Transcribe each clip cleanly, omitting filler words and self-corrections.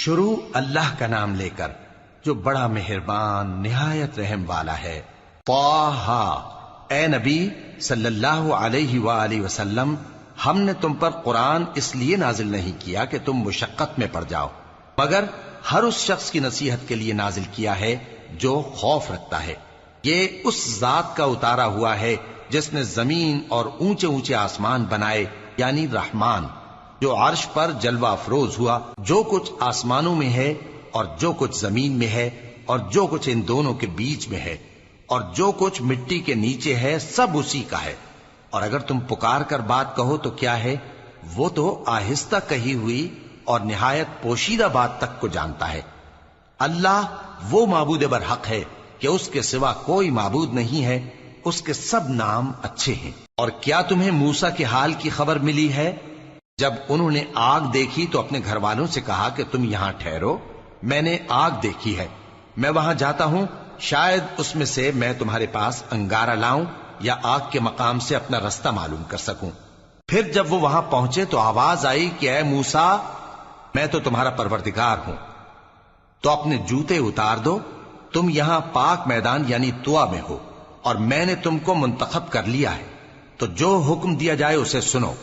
شروع اللہ کا نام لے کر جو بڑا مہربان نہایت رحم والا ہے۔ طٰہٰ، اے نبی صلی اللہ علیہ وآلہ وسلم، ہم نے تم پر قرآن اس لیے نازل نہیں کیا کہ تم مشقت میں پڑ جاؤ، مگر ہر اس شخص کی نصیحت کے لیے نازل کیا ہے جو خوف رکھتا ہے۔ یہ اس ذات کا اتارا ہوا ہے جس نے زمین اور اونچے اونچے آسمان بنائے، یعنی رحمان، جو عرش پر جلوہ افروز ہوا۔ جو کچھ آسمانوں میں ہے اور جو کچھ زمین میں ہے اور جو کچھ ان دونوں کے بیچ میں ہے اور جو کچھ مٹی کے نیچے ہے، سب اسی کا ہے۔ اور اگر تم پکار کر بات کہو تو کیا ہے، وہ تو آہستہ کہی ہوئی اور نہایت پوشیدہ بات تک کو جانتا ہے۔ اللہ وہ معبود برحق ہے کہ اس کے سوا کوئی معبود نہیں ہے، اس کے سب نام اچھے ہیں۔ اور کیا تمہیں موسیٰ کے حال کی خبر ملی ہے؟ جب انہوں نے آگ دیکھی تو اپنے گھر والوں سے کہا کہ تم یہاں ٹھہرو، میں نے آگ دیکھی ہے، میں وہاں جاتا ہوں، شاید اس میں سے میں تمہارے پاس انگارہ لاؤں یا آگ کے مقام سے اپنا رستہ معلوم کر سکوں۔ پھر جب وہ وہاں پہنچے تو آواز آئی کہ اے موسیٰ، میں تو تمہارا پروردگار ہوں، تو اپنے جوتے اتار دو، تم یہاں پاک میدان یعنی طویٰ میں ہو، اور میں نے تم کو منتخب کر لیا ہے، تو جو حکم دیا جائے اسے سنو۔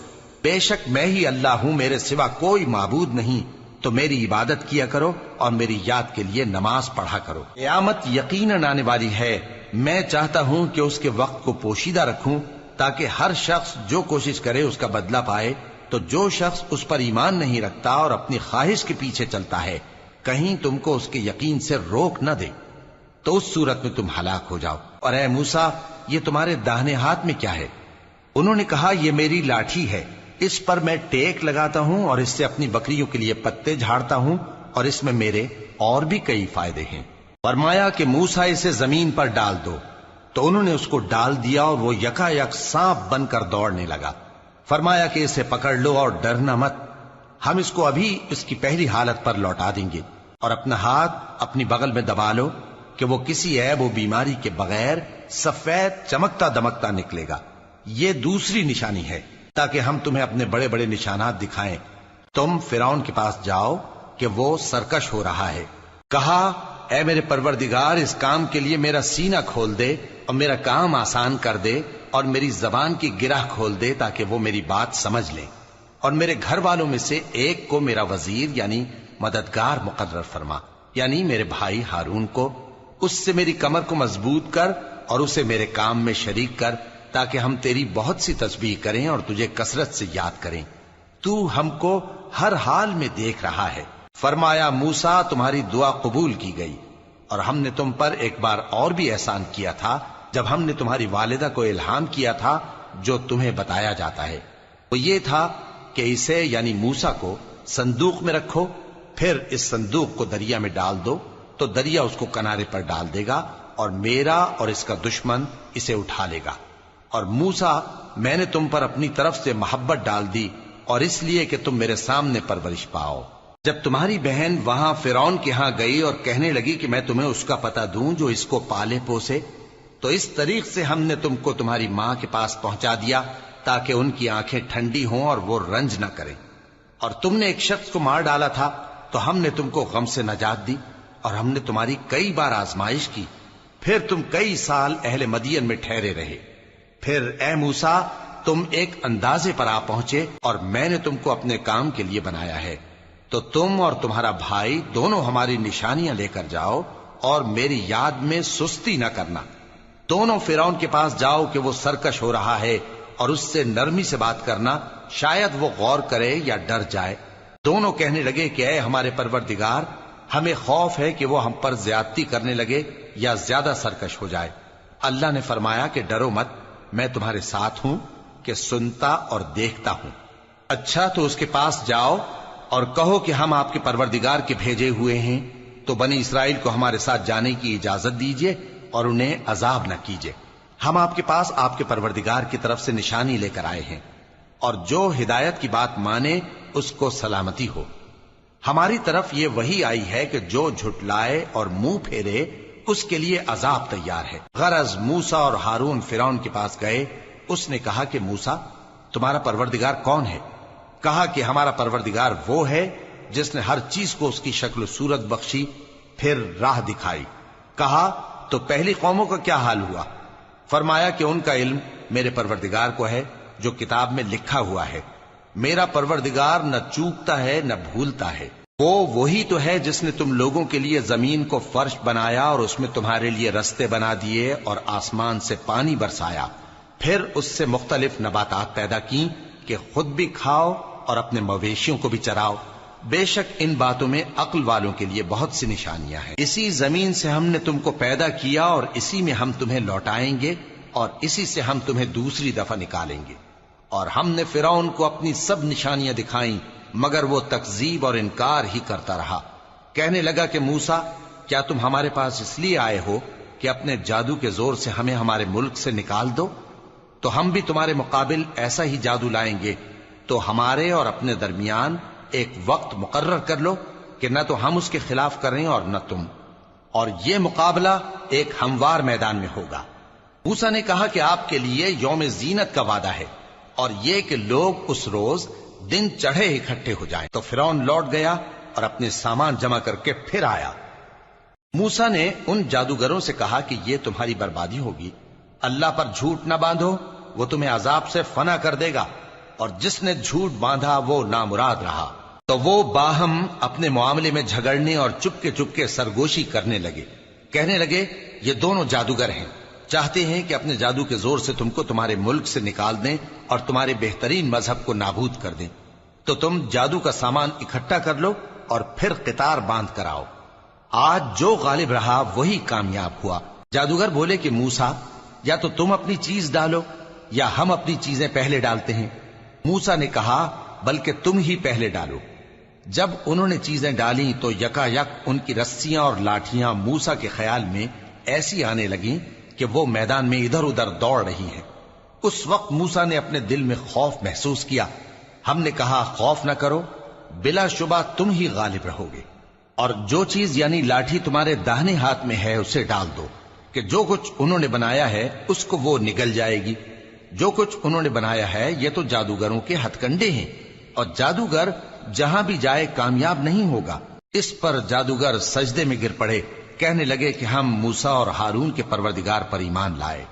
بے شک میں ہی اللہ ہوں، میرے سوا کوئی معبود نہیں، تو میری عبادت کیا کرو اور میری یاد کے لیے نماز پڑھا کرو۔ قیامت یقیناً آنے والی ہے، میں چاہتا ہوں کہ اس کے وقت کو پوشیدہ رکھوں تاکہ ہر شخص جو کوشش کرے اس کا بدلہ پائے۔ تو جو شخص اس پر ایمان نہیں رکھتا اور اپنی خواہش کے پیچھے چلتا ہے، کہیں تم کو اس کے یقین سے روک نہ دے، تو اس صورت میں تم ہلاک ہو جاؤ۔ اور اے موسیٰ، یہ تمہارے داہنے ہاتھ میں کیا ہے؟ انہوں نے کہا، یہ میری لاٹھی ہے، اس پر میں ٹیک لگاتا ہوں اور اس سے اپنی بکریوں کے لیے پتے جھاڑتا ہوں، اور اس میں میرے اور بھی کئی فائدے ہیں۔ فرمایا کہ موسیٰ اسے زمین پر ڈال دو، تو انہوں نے اس کو ڈال دیا اور وہ یکا یک سانپ بن کر دوڑنے لگا۔ فرمایا کہ اسے پکڑ لو اور ڈرنا مت، ہم اس کو ابھی اس کی پہلی حالت پر لوٹا دیں گے، اور اپنا ہاتھ اپنی بغل میں دبا لو کہ وہ کسی عیب و بیماری کے بغیر سفید چمکتا دمکتا نکلے گا۔ یہ دوسری نشانی ہے تاکہ ہم تمہیں اپنے بڑے بڑے نشانات دکھائیں۔ تم فرعون کے پاس جاؤ کہ وہ سرکش ہو رہا ہے۔ کہا، اے میرے پروردگار، اس کام کے لیے میرا سینہ کھول دے اور میرا کام آسان کر دے، اور میری زبان کی گرہ کھول دے تاکہ وہ میری بات سمجھ لیں، اور میرے گھر والوں میں سے ایک کو میرا وزیر یعنی مددگار مقرر فرما، یعنی میرے بھائی ہارون کو۔ اس سے میری کمر کو مضبوط کر اور اسے میرے کام میں شریک کر، تاکہ ہم تیری بہت سی تسبیح کریں اور تجھے کثرت سے یاد کریں، تو ہم کو ہر حال میں دیکھ رہا ہے۔ فرمایا، موسیٰ، تمہاری دعا قبول کی گئی، اور ہم نے تم پر ایک بار اور بھی احسان کیا تھا جب ہم نے تمہاری والدہ کو الہام کیا تھا جو تمہیں بتایا جاتا ہے۔ وہ یہ تھا کہ اسے یعنی موسیٰ کو صندوق میں رکھو، پھر اس صندوق کو دریا میں ڈال دو، تو دریا اس کو کنارے پر ڈال دے گا، اور میرا اور اس کا دشمن اسے اٹھا لے گا۔ اور موسیٰ، میں نے تم پر اپنی طرف سے محبت ڈال دی، اور اس لیے کہ تم میرے سامنے پرورش پاؤ۔ جب تمہاری بہن وہاں فرعون کے ہاں گئی اور کہنے لگی کہ میں تمہیں اس کا پتہ دوں جو اس کو پالے پوسے، تو اس طریق سے ہم نے تم کو تمہاری ماں کے پاس پہنچا دیا تاکہ ان کی آنکھیں ٹھنڈی ہوں اور وہ رنج نہ کریں۔ اور تم نے ایک شخص کو مار ڈالا تھا تو ہم نے تم کو غم سے نجات دی، اور ہم نے تمہاری کئی بار آزمائش کی، پھر تم کئی سال اہل مدین میں ٹھہرے رہے۔ پھر اے موسیٰ، تم ایک اندازے پر آ پہنچے اور میں نے تم کو اپنے کام کے لیے بنایا ہے، تو تم اور تمہارا بھائی دونوں ہماری نشانیاں لے کر جاؤ اور میری یاد میں سستی نہ کرنا۔ دونوں فرعون کے پاس جاؤ کہ وہ سرکش ہو رہا ہے، اور اس سے نرمی سے بات کرنا، شاید وہ غور کرے یا ڈر جائے۔ دونوں کہنے لگے کہ اے ہمارے پروردگار، ہمیں خوف ہے کہ وہ ہم پر زیادتی کرنے لگے یا زیادہ سرکش ہو جائے۔ اللہ نے فرمایا کہ ڈرو مت، میں تمہارے ساتھ ہوں کہ سنتا اور دیکھتا ہوں۔ اچھا، تو اس کے پاس جاؤ اور کہو کہ ہم آپ کے پروردگار کے بھیجے ہوئے ہیں، تو بنی اسرائیل کو ہمارے ساتھ جانے کی اجازت دیجیے اور انہیں عذاب نہ کیجیے۔ ہم آپ کے پاس آپ کے پروردگار کی طرف سے نشانی لے کر آئے ہیں، اور جو ہدایت کی بات مانے اس کو سلامتی ہو۔ ہماری طرف یہ وحی آئی ہے کہ جو جھٹلائے اور منہ پھیرے اس کے لیے عذاب تیار ہے۔ غرض موسیٰ اور ہارون فرعون کے پاس گئے، اس نے کہا کہ موسیٰ، تمہارا پروردگار کون ہے؟ کہا کہ ہمارا پروردگار وہ ہے جس نے ہر چیز کو اس کی شکل و صورت بخشی، پھر راہ دکھائی۔ کہا تو پہلی قوموں کا کیا حال ہوا؟ فرمایا کہ ان کا علم میرے پروردگار کو ہے جو کتاب میں لکھا ہوا ہے۔ میرا پروردگار نہ چوکتا ہے نہ بھولتا ہے۔ وہ وہی تو ہے جس نے تم لوگوں کے لیے زمین کو فرش بنایا اور اس میں تمہارے لیے رستے بنا دیے اور آسمان سے پانی برسایا، پھر اس سے مختلف نباتات پیدا کی کہ خود بھی کھاؤ اور اپنے مویشیوں کو بھی چراؤ۔ بے شک ان باتوں میں عقل والوں کے لیے بہت سی نشانیاں ہیں۔ اسی زمین سے ہم نے تم کو پیدا کیا اور اسی میں ہم تمہیں لوٹائیں گے اور اسی سے ہم تمہیں دوسری دفعہ نکالیں گے۔ اور ہم نے فرعون کو اپنی سب نشانیاں دکھائیں، مگر وہ تکذیب اور انکار ہی کرتا رہا۔ کہنے لگا کہ موسیٰ، کیا تم ہمارے پاس اس لیے آئے ہو کہ اپنے جادو کے زور سے ہمیں ہمارے ملک سے نکال دو؟ تو ہم بھی تمہارے مقابل ایسا ہی جادو لائیں گے، تو ہمارے اور اپنے درمیان ایک وقت مقرر کر لو کہ نہ تو ہم اس کے خلاف کریں اور نہ تم، اور یہ مقابلہ ایک ہموار میدان میں ہوگا۔ موسیٰ نے کہا کہ آپ کے لیے یوم زینت کا وعدہ ہے، اور یہ کہ لوگ اس روز دن چڑھے اکٹھے ہو جائیں۔ تو فرعون لوٹ گیا اور اپنے سامان جمع کر کے پھر آیا۔ موسیٰ نے ان جادوگروں سے کہا کہ یہ تمہاری بربادی ہوگی، اللہ پر جھوٹ نہ باندھو، وہ تمہیں عذاب سے فنا کر دے گا، اور جس نے جھوٹ باندھا وہ نامراد رہا۔ تو وہ باہم اپنے معاملے میں جھگڑنے اور چپکے سرگوشی کرنے لگے۔ کہنے لگے یہ دونوں جادوگر ہیں، چاہتے ہیں کہ اپنے جادو کے زور سے تم کو تمہارے ملک سے نکال دیں اور تمہارے بہترین مذہب کو نابود کر دیں۔ تو تم جادو کا سامان اکٹھا کر لو اور پھر قطار باندھ کر آؤ۔ آج جو غالب رہا وہی کامیاب ہوا۔ جادوگر بولے کہ موسیٰ، یا تو تم اپنی چیز ڈالو یا ہم اپنی چیزیں پہلے ڈالتے ہیں۔ موسیٰ نے کہا بلکہ تم ہی پہلے ڈالو۔ جب انہوں نے چیزیں ڈالیں تو یکا یک ان کی رسیاں اور لاٹھیاں موسیٰ کے خیال میں ایسی آنے لگیں کہ وہ میدان میں ادھر ادھر دوڑ رہی ہیں۔ اس وقت موسیٰ نے اپنے دل میں خوف محسوس کیا۔ ہم نے کہا خوف نہ کرو، بلا شبہ تم ہی غالب رہو گے، اور جو چیز یعنی لاٹھی تمہارے داہنے ہاتھ میں ہے اسے ڈال دو کہ جو کچھ انہوں نے بنایا ہے اس کو وہ نگل جائے گی۔ جو کچھ انہوں نے بنایا ہے یہ تو جادوگروں کے ہتھ کنڈے ہیں، اور جادوگر جہاں بھی جائے کامیاب نہیں ہوگا۔ اس پر جادوگر سجدے میں گر پڑے، کہنے لگے کہ ہم موسیٰ اور ہارون کے پروردگار پر ایمان لائے۔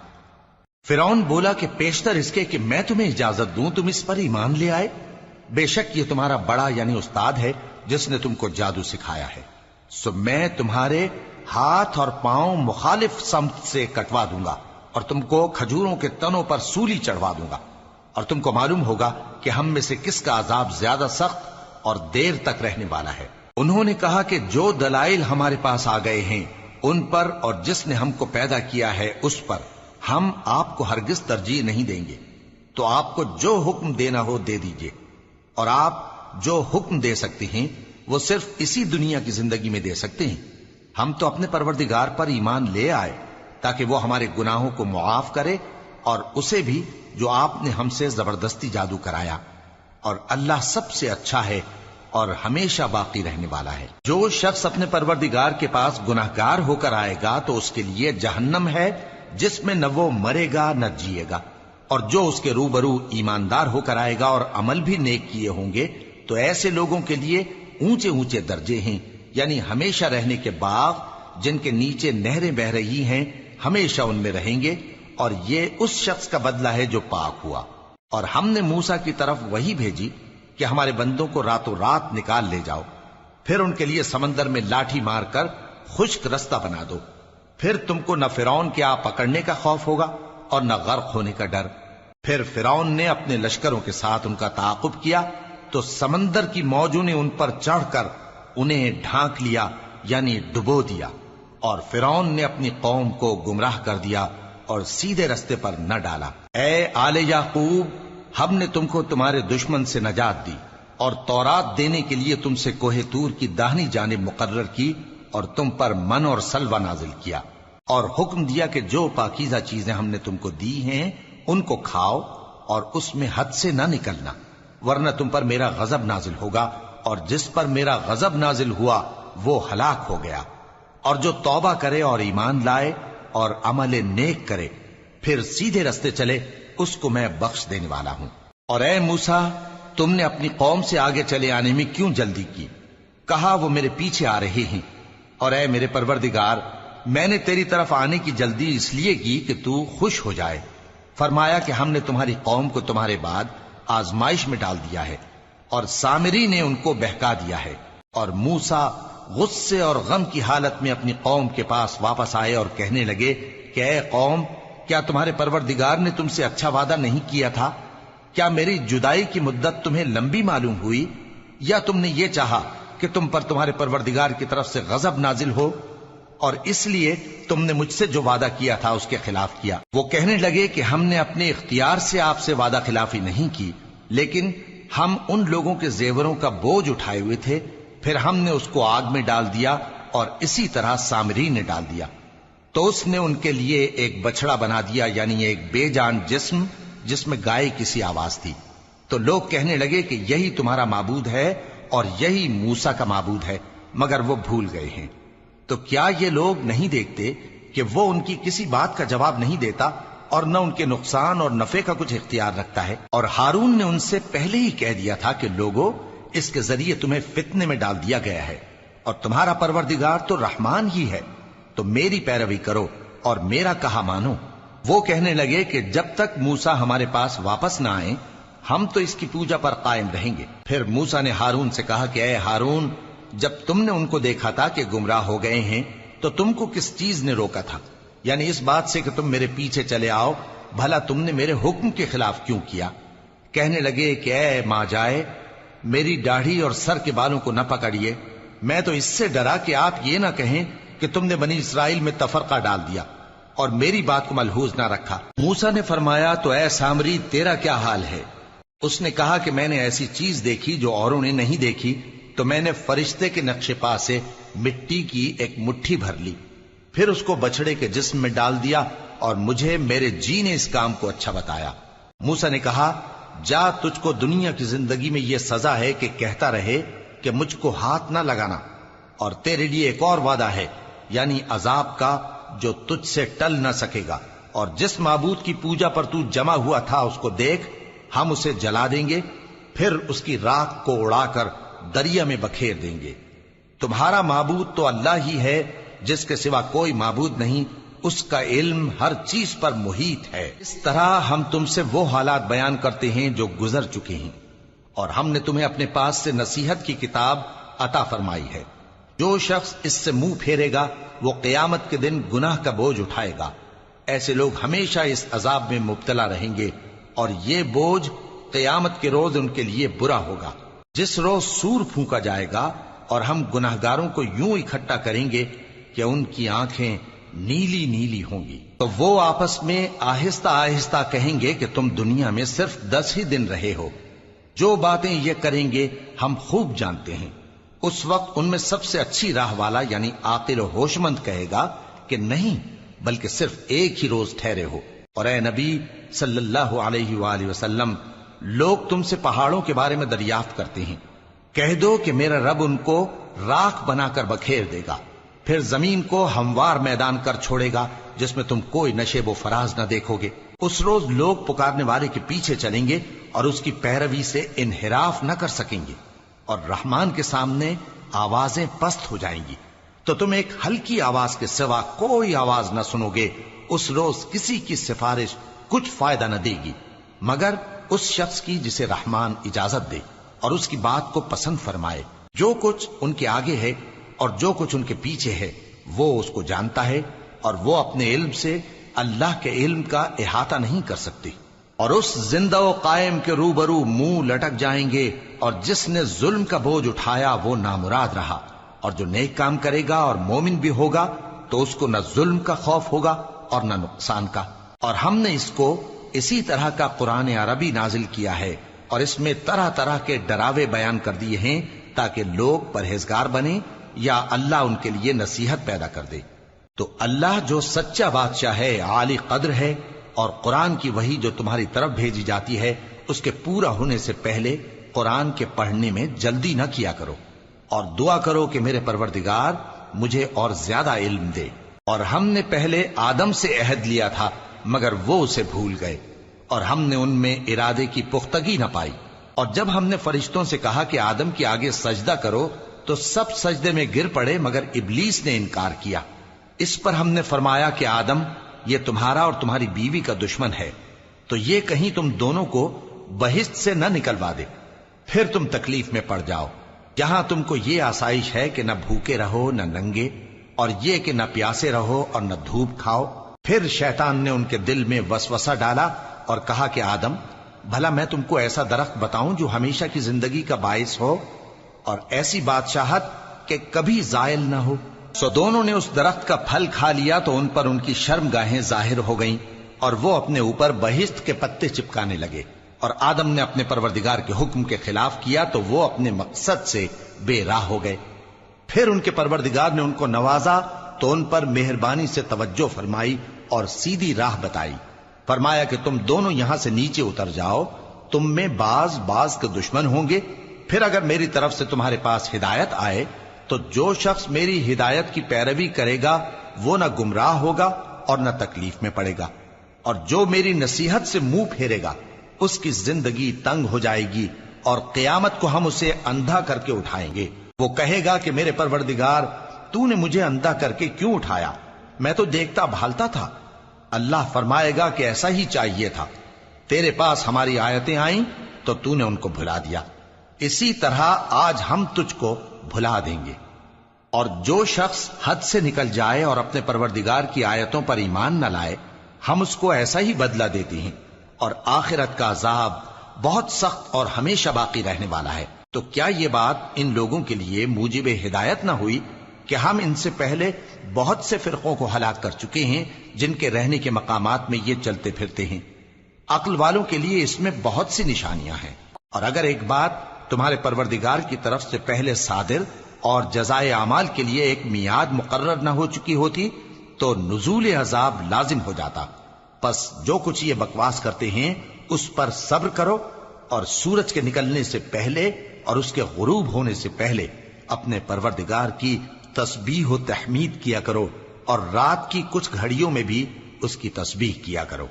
فرعون بولا کہ پیشتر اس کے کہ میں تمہیں اجازت دوں تم اس پر ایمان لے آئے؟ بے شک یہ تمہارا بڑا یعنی استاد ہے جس نے تم کو جادو سکھایا ہے، سو میں تمہارے ہاتھ اور پاؤں مخالف سمت سے کٹوا دوں گا اور تم کو کھجوروں کے تنوں پر سولی چڑھوا دوں گا، اور تم کو معلوم ہوگا کہ ہم میں سے کس کا عذاب زیادہ سخت اور دیر تک رہنے والا ہے۔ انہوں نے کہا کہ جو دلائل ہمارے پاس آ گئے ہیں ان پر اور جس نے ہم کو پیدا کیا ہے اس پر ہم آپ کو ہرگز ترجیح نہیں دیں گے، تو آپ کو جو حکم دینا ہو دے دیجئے، اور آپ جو حکم دے سکتے ہیں وہ صرف اسی دنیا کی زندگی میں دے سکتے ہیں۔ ہم تو اپنے پروردگار پر ایمان لے آئے تاکہ وہ ہمارے گناہوں کو معاف کرے، اور اسے بھی جو آپ نے ہم سے زبردستی جادو کرایا، اور اللہ سب سے اچھا ہے اور ہمیشہ باقی رہنے والا ہے۔ جو شخص اپنے پروردگار کے پاس گناہگار ہو کر آئے گا تو اس کے لیے جہنم ہے جس میں نہ وہ مرے گا نہ جیے گا، اور جو اس کے روبرو ایماندار ہو کر آئے گا اور عمل بھی نیک کیے ہوں گے تو ایسے لوگوں کے لیے اونچے اونچے درجے ہیں، یعنی ہمیشہ رہنے کے باغ جن کے نیچے نہریں بہ رہی ہیں، ہمیشہ ان میں رہیں گے، اور یہ اس شخص کا بدلہ ہے جو پاک ہوا۔ اور ہم نے موسیٰ کی طرف وہی بھیجی کہ ہمارے بندوں کو راتوں رات نکال لے جاؤ، پھر ان کے لیے سمندر میں لاٹھی مار کر خشک رستہ بنا دو، پھر تم کو نہ فرعون کے آ پکڑنے کا خوف ہوگا اور نہ غرق ہونے کا ڈر۔ پھر فرعون نے اپنے لشکروں کے ساتھ ان کا تعاقب کیا تو سمندر کی موجوں نے ان پر چڑھ کر انہیں ڈھانک لیا یعنی ڈبو دیا، اور فرعون نے اپنی قوم کو گمراہ کر دیا اور سیدھے رستے پر نہ ڈالا۔ اے آل یعقوب، ہم نے تم کو تمہارے دشمن سے نجات دی اور تورات دینے کے لیے تم سے کوہ طور کی داہنی جانب مقرر کی، اور تم پر من اور سلوہ نازل کیا، اور حکم دیا کہ جو پاکیزہ چیزیں ہم نے تم کو دی ہیں ان کو کھاؤ اور اس میں حد سے نہ نکلنا، ورنہ تم پر میرا غضب نازل ہوگا، اور جس پر میرا غضب نازل ہوا وہ ہلاک ہو گیا۔ اور جو توبہ کرے اور ایمان لائے اور عمل نیک کرے پھر سیدھے رستے چلے اس کو میں بخش دینے والا ہوں۔ اور اے موسیٰ، تم نے اپنی قوم سے آگے چلے آنے میں کیوں جلدی کی؟ کہا وہ میرے پیچھے آ رہے ہیں، اور اے میرے پروردگار میں نے تیری طرف آنے کی جلدی اس لیے کی کہ تو خوش ہو جائے۔ فرمایا کہ ہم نے تمہاری قوم کو تمہارے بعد آزمائش میں ڈال دیا ہے، اور سامری نے ان کو بہکا دیا ہے۔ اور موسیٰ غصے اور غم کی حالت میں اپنی قوم کے پاس واپس آئے اور کہنے لگے کہ اے قوم، کیا تمہارے پروردگار نے تم سے اچھا وعدہ نہیں کیا تھا؟ کیا میری جدائی کی مدت تمہیں لمبی معلوم ہوئی، یا تم نے یہ چاہا کہ تم پر تمہارے پروردگار کی طرف سے غضب نازل ہو، اور اس لیے تم نے مجھ سے جو وعدہ کیا تھا اس کے خلاف کیا؟ وہ کہنے لگے کہ ہم نے اپنے اختیار سے آپ سے وعدہ خلافی نہیں کی، لیکن ہم ان لوگوں کے زیوروں کا بوجھ اٹھائے ہوئے تھے، پھر ہم نے اس کو آگ میں ڈال دیا، اور اسی طرح سامری نے ڈال دیا۔ تو اس نے ان کے لیے ایک بچڑا بنا دیا، یعنی ایک بے جان جسم جس میں گائے کسی آواز تھی۔ تو لوگ کہنے لگے کہ یہی تمہارا معبود ہے اور یہی موسیٰ کا معبود ہے، مگر وہ بھول گئے ہیں۔ تو کیا یہ لوگ نہیں دیکھتے کہ وہ ان کی کسی بات کا جواب نہیں دیتا، اور نہ ان کے نقصان اور نفع کا کچھ اختیار رکھتا ہے؟ اور ہارون نے ان سے پہلے ہی کہہ دیا تھا کہ لوگوں، اس کے ذریعے تمہیں فتنے میں ڈال دیا گیا ہے، اور تمہارا پروردگار تو رحمان ہی ہے، تو میری پیروی کرو اور میرا کہا مانو۔ وہ کہنے لگے کہ جب تک موسیٰ ہمارے پاس واپس نہ آئیں ہم تو اس کی پوجا پر قائم رہیں گے۔ پھر موسیٰ نے ہارون سے کہا کہ اے ہارون، جب تم نے ان کو دیکھا تھا کہ گمراہ ہو گئے ہیں تو تم کو کس چیز نے روکا تھا؟ یعنی اس بات سے کہ تم میرے پیچھے چلے آؤ، بھلا تم نے میرے حکم کے خلاف کیوں کیا؟ کہنے لگے کہ اے ماں جائے، میری داڑھی اور سر کے بالوں کو نہ پکڑیے، میں تو اس سے ڈرا کہ آپ یہ نہ کہیں کہ تم نے بنی اسرائیل میں تفرقہ ڈال دیا اور میری بات کو ملحوظ نہ رکھا۔ موسیٰ نے فرمایا تو اے سامری تیرا کیا حال ہے؟ اس نے کہا کہ میں نے ایسی چیز دیکھی جو اوروں نے نہیں دیکھی، تو میں نے فرشتے کے نقش پا سے مٹی کی ایک مٹھی بھر لی، پھر اس کو بچڑے کے جسم میں ڈال دیا، اور مجھے میرے جی نے اس کام کو اچھا بتایا۔ موسیٰ نے کہا جا، تجھ کو دنیا کی زندگی میں یہ سزا ہے کہ کہتا رہے کہ مجھ کو ہاتھ نہ لگانا، اور تیرے لیے ایک اور وعدہ ہے، یعنی عذاب کا جو تجھ سے ٹل نہ سکے گا، اور جس معبود کی پوجا پر تو جمع ہوا تھا اس کو دیکھ، ہم اسے جلا دیں گے، پھر اس کی راکھ کو اڑا کر دریا میں بکھیر دیں گے۔ تمہارا معبود تو اللہ ہی ہے، جس کے سوا کوئی معبود نہیں، اس کا علم ہر چیز پر محیط ہے۔ اس طرح ہم تم سے وہ حالات بیان کرتے ہیں جو گزر چکے ہیں، اور ہم نے تمہیں اپنے پاس سے نصیحت کی کتاب عطا فرمائی ہے۔ جو شخص اس سے منہ پھیرے گا وہ قیامت کے دن گناہ کا بوجھ اٹھائے گا۔ ایسے لوگ ہمیشہ اس عذاب میں مبتلا رہیں گے، اور یہ بوجھ قیامت کے روز ان کے لیے برا ہوگا، جس روز سور پھونکا جائے گا، اور ہم گناہگاروں کو یوں اکٹھا کریں گے کہ ان کی آنکھیں نیلی نیلی ہوں گی۔ تو وہ آپس میں آہستہ آہستہ کہیں گے کہ تم دنیا میں صرف 10 ہی دن رہے ہو، جو باتیں یہ کریں گے ہم خوب جانتے ہیں۔ اس وقت ان میں سب سے اچھی راہ والا یعنی عاقل و ہوش مند کہے گا کہ نہیں، بلکہ صرف ایک ہی روز ٹھہرے ہو۔ اور اے نبی صلی اللہ علیہ وآلہ وسلم، لوگ تم سے پہاڑوں کے بارے میں دریافت کرتے ہیں، کہہ دو کہ میرا رب ان کو راکھ بنا کر بکھیر دے گا، پھر زمین کو ہموار میدان کر چھوڑے گا جس میں تم کوئی نشیب و فراز نہ دیکھو گے۔ اس روز لوگ پکارنے والے کے پیچھے چلیں گے اور اس کی پیروی سے انحراف نہ کر سکیں گے، اور رحمان کے سامنے آوازیں پست ہو جائیں گی، تو تم ایک ہلکی آواز کے سوا کوئی آواز نہ سنو گے۔ اس روز کسی کی سفارش کچھ فائدہ نہ دے گی مگر اس شخص کی جسے رحمان اجازت دے اور اس کی بات کو پسند فرمائے۔ جو کچھ ان کے آگے ہے اور جو کچھ ان کے پیچھے ہے وہ اس کو جانتا ہے، اور وہ اپنے علم سے اللہ کے علم کا احاطہ نہیں کر سکتی۔ اور اس زندہ و قائم کے روبرو منہ لٹک جائیں گے، اور جس نے ظلم کا بوجھ اٹھایا وہ نامراد رہا، اور جو نیک کام کرے گا اور مومن بھی ہوگا تو اس کو نہ ظلم کا خوف ہوگا اور نہ نقصان کا۔ اور ہم نے اس کو اسی طرح کا قرآن عربی نازل کیا ہے، اور اس میں طرح طرح کے ڈراوے بیان کر دیے ہیں تاکہ لوگ پرہیزگار بنیں یا اللہ ان کے لیے نصیحت پیدا کر دے۔ تو اللہ جو سچا بادشاہ ہے، عالی قدر ہے، اور قرآن کی وحی جو تمہاری طرف بھیجی جاتی ہے اس کے پورا ہونے سے پہلے قرآن کے پڑھنے میں جلدی نہ کیا کرو، اور دعا کرو کہ میرے پروردگار مجھے اور زیادہ علم دے۔ اور ہم نے پہلے آدم سے عہد لیا تھا مگر وہ اسے بھول گئے، اور ہم نے ان میں ارادے کی پختگی نہ پائی۔ اور جب ہم نے فرشتوں سے کہا کہ آدم کے آگے سجدہ کرو تو سب سجدے میں گر پڑے مگر ابلیس نے انکار کیا۔ اس پر ہم نے فرمایا کہ آدم، یہ تمہارا اور تمہاری بیوی کا دشمن ہے، تو یہ کہیں تم دونوں کو بہشت سے نہ نکلوا دے، پھر تم تکلیف میں پڑ جاؤ۔ جہاں تم کو یہ آسائش ہے کہ نہ بھوکے رہو نہ ننگے، اور یہ کہ نہ پیاسے رہو اور نہ دھوپ کھاؤ۔ پھر شیطان نے ان کے دل میں وسوسہ ڈالا اور کہا کہ آدم، بھلا میں تم کو ایسا درخت بتاؤں جو ہمیشہ کی زندگی کا باعث ہو اور ایسی بادشاہت کہ کبھی زائل نہ ہو؟ سو دونوں نے اس درخت کا پھل کھا لیا تو ان پر ان کی شرم گاہیں ظاہر ہو گئیں اور وہ اپنے اوپر بہشت کے پتے چپکانے لگے، اور آدم نے اپنے پروردگار کے حکم کے خلاف کیا تو وہ اپنے مقصد سے بے راہ ہو گئے۔ پھر ان کے پروردگار نے ان کو نوازا تو ان پر مہربانی سے توجہ فرمائی اور سیدھی راہ بتائی۔ فرمایا کہ تم دونوں یہاں سے نیچے اتر جاؤ، تم میں بعض کے دشمن ہوں گے، پھر اگر میری طرف سے تمہارے پاس ہدایت آئے تو جو شخص میری ہدایت کی پیروی کرے گا وہ نہ گمراہ ہوگا اور نہ تکلیف میں پڑے گا، اور جو میری نصیحت سے منہ پھیرے گا اس کی زندگی تنگ ہو جائے گی، اور قیامت کو ہم اسے اندھا کر کے اٹھائیں گے۔ وہ کہے گا کہ میرے پروردگار، تو نے مجھے اندھا کر کے کیوں اٹھایا؟ میں تو دیکھتا بھالتا تھا۔ اللہ فرمائے گا کہ ایسا ہی چاہیے تھا، تیرے پاس ہماری آیتیں آئیں تو تو نے ان کو بھلا دیا، اسی طرح آج ہم تجھ کو بھلا دیں گے۔ اور جو شخص حد سے نکل جائے اور اپنے پروردگار کی آیتوں پر ایمان نہ لائے، ہم اس کو ایسا ہی بدلہ دیتے ہیں، اور آخرت کا عذاب بہت سخت اور ہمیشہ باقی رہنے والا ہے۔ تو کیا یہ بات ان لوگوں کے لیے موجب ہدایت نہ ہوئی کہ ہم ان سے پہلے بہت سے فرقوں کو ہلاک کر چکے ہیں جن کے رہنے کے مقامات میں یہ چلتے پھرتے ہیں؟ عقل والوں کے لیے اس میں بہت سی نشانیاں ہیں۔ اور اگر ایک بات تمہارے پروردگار کی طرف سے پہلے صادر اور جزائے اعمال کے لیے ایک میعاد مقرر نہ ہو چکی ہوتی تو نزول عذاب لازم ہو جاتا۔ پس جو کچھ یہ بکواس کرتے ہیں اس پر صبر کرو، اور سورج کے نکلنے سے پہلے اور اس کے غروب ہونے سے پہلے اپنے پروردگار کی تسبیح و تحمید کیا کرو، اور رات کی کچھ گھڑیوں میں بھی اس کی تسبیح کیا کرو،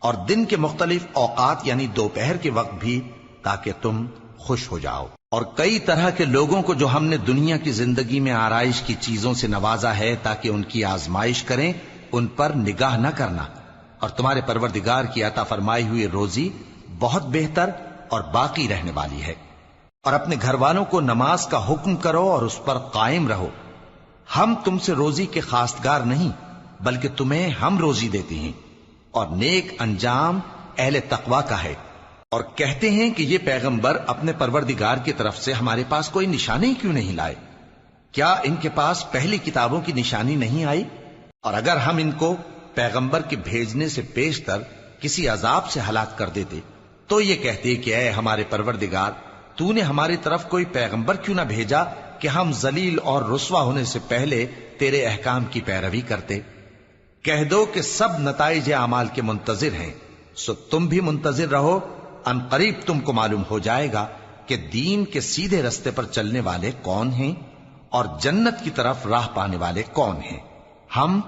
اور دن کے مختلف اوقات یعنی دوپہر کے وقت بھی، تاکہ تم خوش ہو جاؤ۔ اور کئی طرح کے لوگوں کو جو ہم نے دنیا کی زندگی میں آرائش کی چیزوں سے نوازا ہے تاکہ ان کی آزمائش کریں، ان پر نگاہ نہ کرنا، اور تمہارے پروردگار کی عطا فرمائی ہوئی روزی بہت بہتر اور باقی رہنے والی ہے۔ اور اپنے گھر والوں کو نماز کا حکم کرو اور اس پر قائم رہو۔ ہم تم سے روزی کے خواستگار نہیں، بلکہ تمہیں ہم روزی دیتے ہیں، اور نیک انجام اہل تقوی کا ہے۔ اور کہتے ہیں کہ یہ پیغمبر اپنے پروردگار کی طرف سے ہمارے پاس کوئی نشانی کیوں نہیں لائے؟ کیا ان کے پاس پہلی کتابوں کی نشانی نہیں آئی؟ اور اگر ہم ان کو پیغمبر کے بھیجنے سے پیشتر کسی عذاب سے ہلاک کر دیتے تو یہ کہتے کہ اے ہمارے پروردگار، تو نے ہماری طرف کوئی پیغمبر کیوں نہ بھیجا کہ ہم ذلیل اور رسوا ہونے سے پہلے تیرے احکام کی پیروی کرتے۔ کہہ دو کہ سب نتائج اعمال کے منتظر ہیں، سو تم بھی منتظر رہو، ان قریب تم کو معلوم ہو جائے گا کہ دین کے سیدھے رستے پر چلنے والے کون ہیں اور جنت کی طرف راہ پانے والے کون ہیں۔ ہم